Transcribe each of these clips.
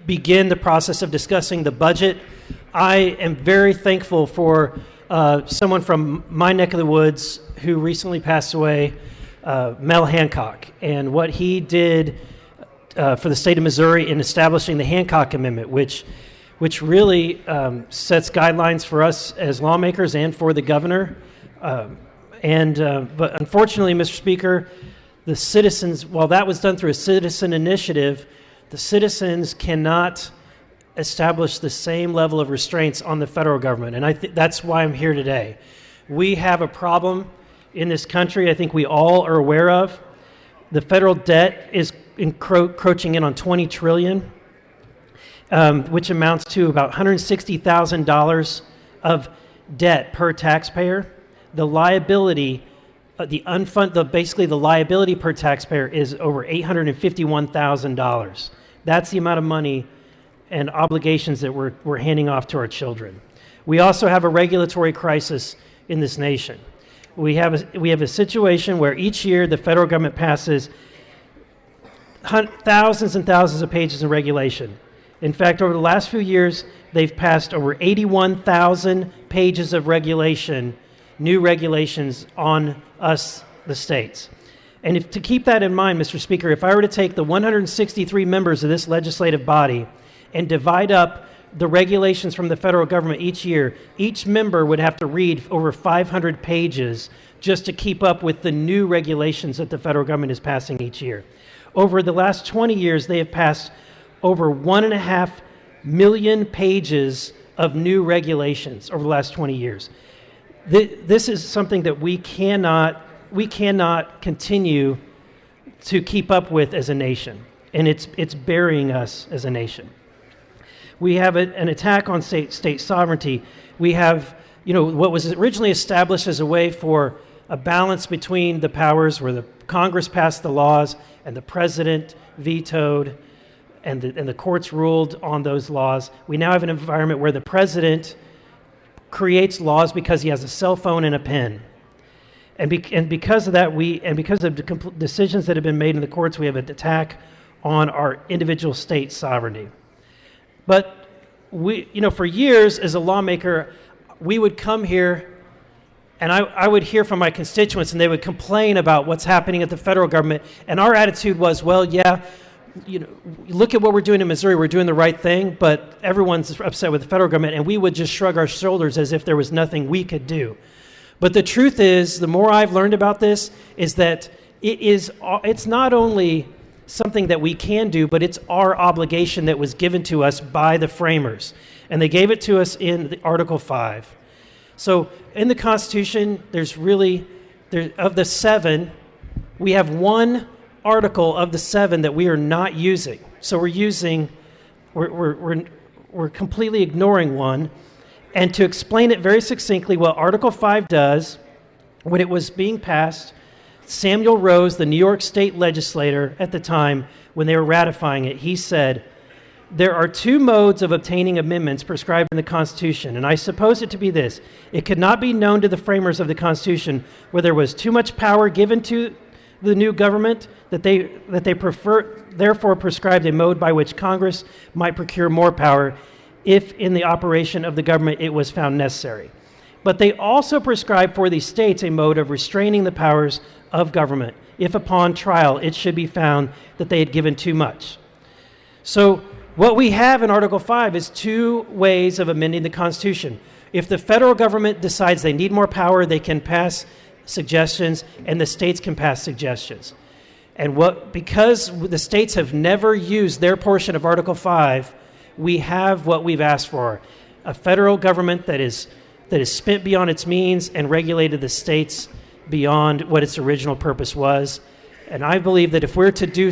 begin the process of discussing the budget. I am very thankful for someone from my neck of the woods who recently passed away, Mel Hancock, and what he did for the state of Missouri in establishing the Hancock Amendment, which really sets guidelines for us as lawmakers and for the governor. But unfortunately, Mr. Speaker, the citizens, while that was done through a citizen initiative, the citizens cannot establish the same level of restraints on the federal government. And that's why I'm here today. We have a problem in this country I think we all are aware of. The federal debt is encroaching in on $20 trillion, which amounts to about $160,000 of debt per taxpayer. The liability, basically the liability per taxpayer is over $851,000. That's the amount of money and obligations that we're handing off to our children. We also have a regulatory crisis in this nation. We have a situation where each year the federal government passes thousands and thousands of pages of regulation. In fact, over the last few years, they've passed over 81,000 pages of regulation, new regulations on us, the states. And to keep that in mind, Mr. Speaker, if I were to take the 163 members of this legislative body and divide up the regulations from the federal government each year, each member would have to read over 500 pages just to keep up with the new regulations that the federal government is passing each year. Over the last 20 years, they have passed over 1.5 million pages of new regulations over the last 20 years. This is something that we cannot continue to keep up with as a nation, and it's burying us as a nation. We have an attack on state sovereignty. We have, what was originally established as a way for a balance between the powers, where the Congress passed the laws and the president vetoed, and the courts ruled on those laws. We now have an environment where the president creates laws because he has a cell phone and a pen. And because of that, because of the decisions that have been made in the courts, we have an attack on our individual state sovereignty. But for years as a lawmaker, we would come here and I would hear from my constituents and they would complain about what's happening at the federal government. And our attitude was, well, yeah, look at what we're doing in Missouri. We're doing the right thing, but everyone's upset with the federal government. And we would just shrug our shoulders as if there was nothing we could do. But the truth is, the more I've learned about this, is that it's not only something that we can do, but it's our obligation that was given to us by the framers. And they gave it to us in Article 5. So in the Constitution, of the 7, we have one article of the 7 that we are not using. So we're completely ignoring one. And to explain it very succinctly, what Article 5 does, when it was being passed, Samuel Rose, the New York State legislator at the time, when they were ratifying it, he said, "There are two modes of obtaining amendments prescribed in the Constitution, and I suppose it to be this. It could not be known to the framers of the Constitution where there was too much power given to the new government that they therefore prescribed a mode by which Congress might procure more power if in the operation of the government it was found necessary. But they also prescribe for the states a mode of restraining the powers of government, if upon trial it should be found that they had given too much." So what we have in Article 5 is two ways of amending the Constitution. If the federal government decides they need more power, they can pass suggestions, and the states can pass suggestions. And because the states have never used their portion of Article 5, we have what we've asked for, a federal government that is spent beyond its means and regulated the states beyond what its original purpose was. And I believe that if we're to do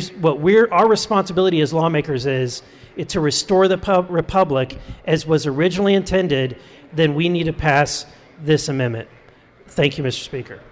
our responsibility as lawmakers is to restore the republic as was originally intended, then we need to pass this amendment. Thank you, Mr. Speaker.